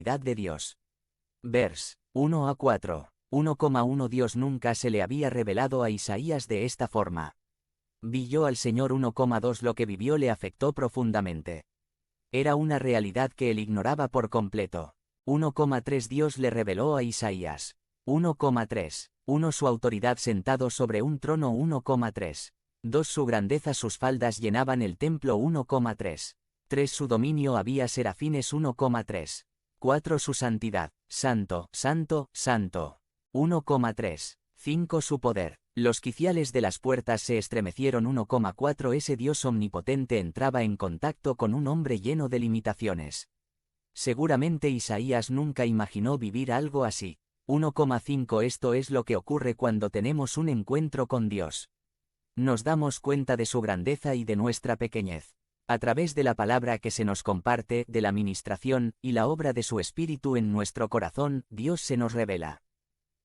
de Dios. Vers. 1 a 4. 1,1 Dios nunca se le había revelado a Isaías de esta forma. Vi yo al Señor. 1,2 Lo que vivió le afectó profundamente. Era una realidad que él ignoraba por completo. 1,3 Dios le reveló a Isaías. 1,3. 1 Su autoridad sentado sobre un trono. 1,3. 2 Su grandeza, sus faldas llenaban el templo. 1,3. 3 Su dominio, había serafines. 1,3. 4 Su santidad, santo, santo, santo. 1,3. 5 Su poder. Los quiciales de las puertas se estremecieron. 1,4 Ese Dios omnipotente entraba en contacto con un hombre lleno de limitaciones. Seguramente Isaías nunca imaginó vivir algo así. 1,5 Esto es lo que ocurre cuando tenemos un encuentro con Dios. Nos damos cuenta de su grandeza y de nuestra pequeñez. A través de la palabra que se nos comparte, de la ministración, y la obra de su Espíritu en nuestro corazón, Dios se nos revela.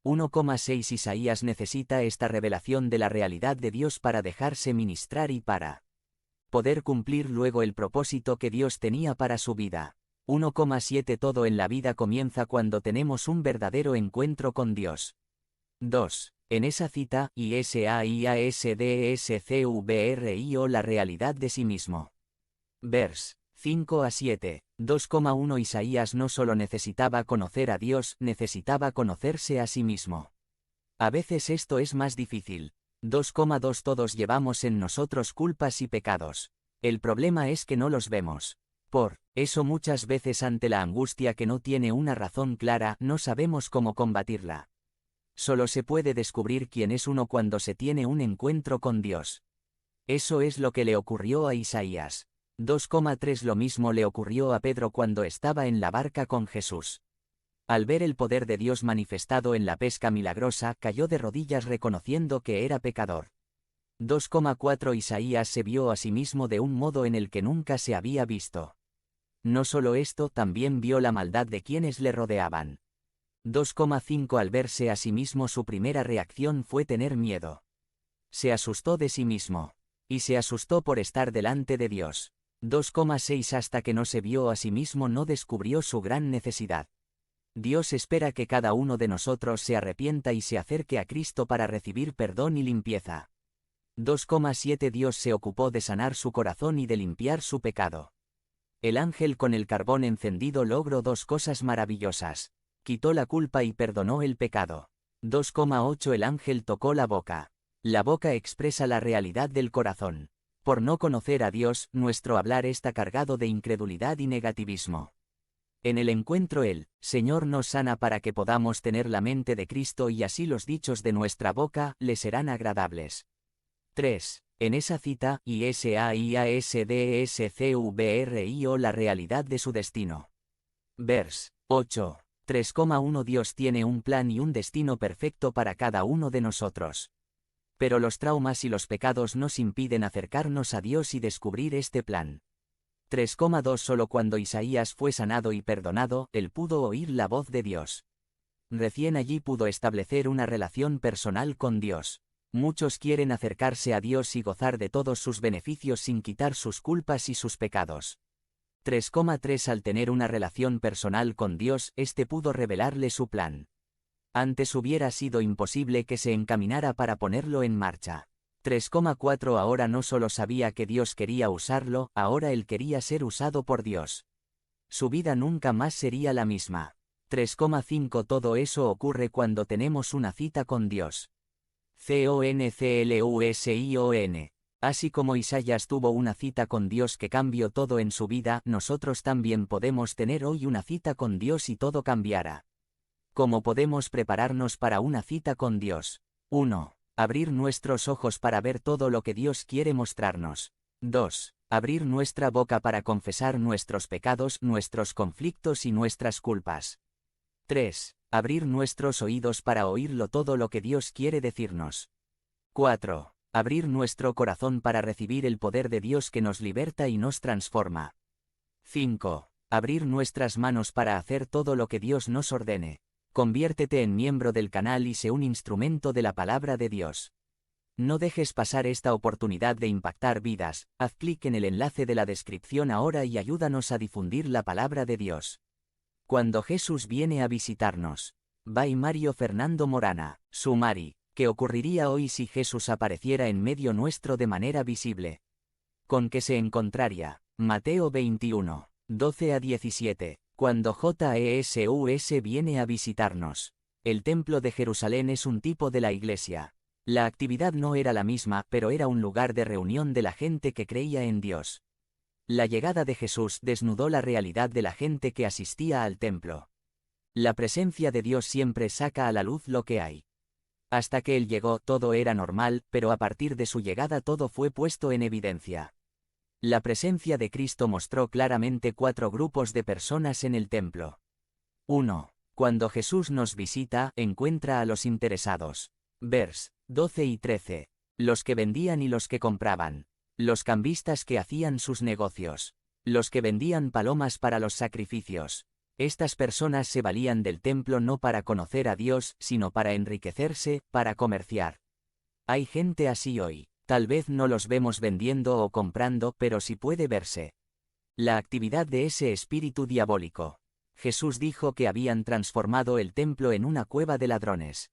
1,6 Isaías necesita esta revelación de la realidad de Dios para dejarse ministrar y para poder cumplir luego el propósito que Dios tenía para su vida. 1,7 Todo en la vida comienza cuando tenemos un verdadero encuentro con Dios. 2. En esa cita, ISAIASDSCVRIO la realidad de sí mismo. Vers. 5 a 7. 2,1 Isaías no solo necesitaba conocer a Dios, necesitaba conocerse a sí mismo. A veces esto es más difícil. 2,2 Todos llevamos en nosotros culpas y pecados. El problema es que no los vemos. Por eso muchas veces ante la angustia que no tiene una razón clara, no sabemos cómo combatirla. Solo se puede descubrir quién es uno cuando se tiene un encuentro con Dios. Eso es lo que le ocurrió a Isaías. 2,3 Lo mismo le ocurrió a Pedro cuando estaba en la barca con Jesús. Al ver el poder de Dios manifestado en la pesca milagrosa, cayó de rodillas reconociendo que era pecador. 2,4 Isaías se vio a sí mismo de un modo en el que nunca se había visto. No solo esto, también vio la maldad de quienes le rodeaban. 2,5 Al verse a sí mismo, su primera reacción fue tener miedo. Se asustó de sí mismo. Y se asustó por estar delante de Dios. 2,6 Hasta que no se vio a sí mismo no descubrió su gran necesidad. Dios espera que cada uno de nosotros se arrepienta y se acerque a Cristo para recibir perdón y limpieza. 2,7 Dios se ocupó de sanar su corazón y de limpiar su pecado. El ángel con el carbón encendido logró dos cosas maravillosas. Quitó la culpa y perdonó el pecado. 2,8 El ángel tocó la boca. La boca expresa la realidad del corazón. Por no conocer a Dios, nuestro hablar está cargado de incredulidad y negativismo. En el encuentro el Señor nos sana para que podamos tener la mente de Cristo y así los dichos de nuestra boca le serán agradables. 3. En esa cita, ISAIASDSCVRIO la realidad de su destino. Vers. 8. 3,1 Dios tiene un plan y un destino perfecto para cada uno de nosotros. Pero los traumas y los pecados nos impiden acercarnos a Dios y descubrir este plan. 3,2 Solo cuando Isaías fue sanado y perdonado, él pudo oír la voz de Dios. Recién allí pudo establecer una relación personal con Dios. Muchos quieren acercarse a Dios y gozar de todos sus beneficios sin quitar sus culpas y sus pecados. 3,3 Al tener una relación personal con Dios, éste pudo revelarle su plan. Antes hubiera sido imposible que se encaminara para ponerlo en marcha. 3,4 Ahora no solo sabía que Dios quería usarlo, ahora él quería ser usado por Dios. Su vida nunca más sería la misma. 3,5 Todo eso ocurre cuando tenemos una cita con Dios. CONCLUSION. Así como Isaías tuvo una cita con Dios que cambió todo en su vida, nosotros también podemos tener hoy una cita con Dios y todo cambiará. ¿Cómo podemos prepararnos para una cita con Dios? 1. Abrir nuestros ojos para ver todo lo que Dios quiere mostrarnos. 2. Abrir nuestra boca para confesar nuestros pecados, nuestros conflictos y nuestras culpas. 3. Abrir nuestros oídos para oírlo todo lo que Dios quiere decirnos. 4. Abrir nuestro corazón para recibir el poder de Dios que nos liberta y nos transforma. 5. Abrir nuestras manos para hacer todo lo que Dios nos ordene. Conviértete en miembro del canal y sé un instrumento de la palabra de Dios. No dejes pasar esta oportunidad de impactar vidas. Haz clic en el enlace de la descripción ahora y ayúdanos a difundir la palabra de Dios. Cuando Jesús viene a visitarnos. By Mario Fernando Morana, Sumari. ¿Qué ocurriría hoy si Jesús apareciera en medio nuestro de manera visible? ¿Con qué se encontraría? Mateo 21, 12 a 17. Cuando Jesús viene a visitarnos. El templo de Jerusalén es un tipo de la iglesia. La actividad no era la misma, pero era un lugar de reunión de la gente que creía en Dios. La llegada de Jesús desnudó la realidad de la gente que asistía al templo. La presencia de Dios siempre saca a la luz lo que hay. Hasta que Él llegó todo era normal, pero a partir de su llegada todo fue puesto en evidencia. La presencia de Cristo mostró claramente 4 grupos de personas en el templo. 1. Cuando Jesús nos visita, encuentra a los interesados. Vers. 12 y 13. Los que vendían y los que compraban. Los cambistas que hacían sus negocios. Los que vendían palomas para los sacrificios. Estas personas se valían del templo no para conocer a Dios, sino para enriquecerse, para comerciar. Hay gente así hoy. Tal vez no los vemos vendiendo o comprando, pero sí puede verse la actividad de ese espíritu diabólico. Jesús dijo que habían transformado el templo en una cueva de ladrones.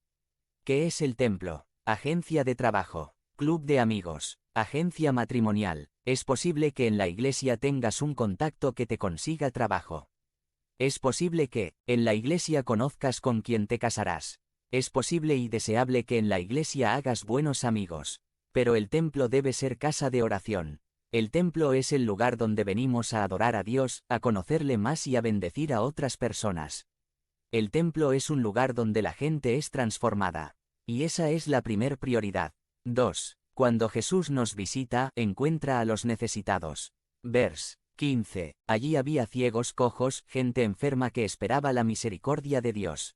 ¿Qué es el templo? Agencia de trabajo, club de amigos, agencia matrimonial. Es posible que en la iglesia tengas un contacto que te consiga trabajo. Es posible que, en la iglesia conozcas con quién te casarás. Es posible y deseable que en la iglesia hagas buenos amigos. Pero el templo debe ser casa de oración. El templo es el lugar donde venimos a adorar a Dios, a conocerle más y a bendecir a otras personas. El templo es un lugar donde la gente es transformada. Y esa es la primer prioridad. 2. Cuando Jesús nos visita, encuentra a los necesitados. Vers. 15. Allí había ciegos, cojos, gente enferma que esperaba la misericordia de Dios.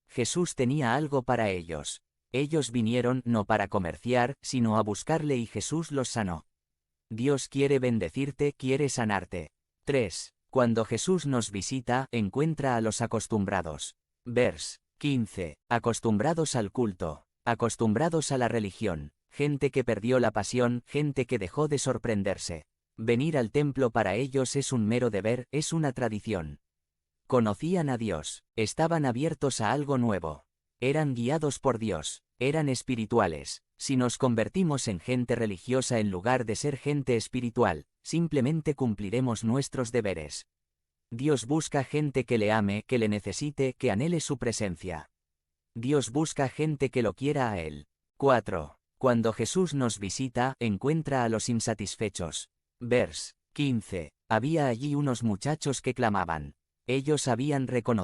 Jesús tenía algo para ellos. Ellos vinieron no para comerciar, sino a buscarle y Jesús los sanó. Dios quiere bendecirte, quiere sanarte. 3. Cuando Jesús nos visita, encuentra a los acostumbrados. Vers. 15. Acostumbrados al culto, acostumbrados a la religión, gente que perdió la pasión, gente que dejó de sorprenderse. Venir al templo para ellos es un mero deber, es una tradición. Conocían a Dios, estaban abiertos a algo nuevo. Eran guiados por Dios, eran espirituales. Si nos convertimos en gente religiosa en lugar de ser gente espiritual, simplemente cumpliremos nuestros deberes. Dios busca gente que le ame, que le necesite, que anhele su presencia. Dios busca gente que lo quiera a Él. 4. Cuando Jesús nos visita, encuentra a los insatisfechos. Vers. 15. Había allí unos muchachos que clamaban. Ellos habían reconocido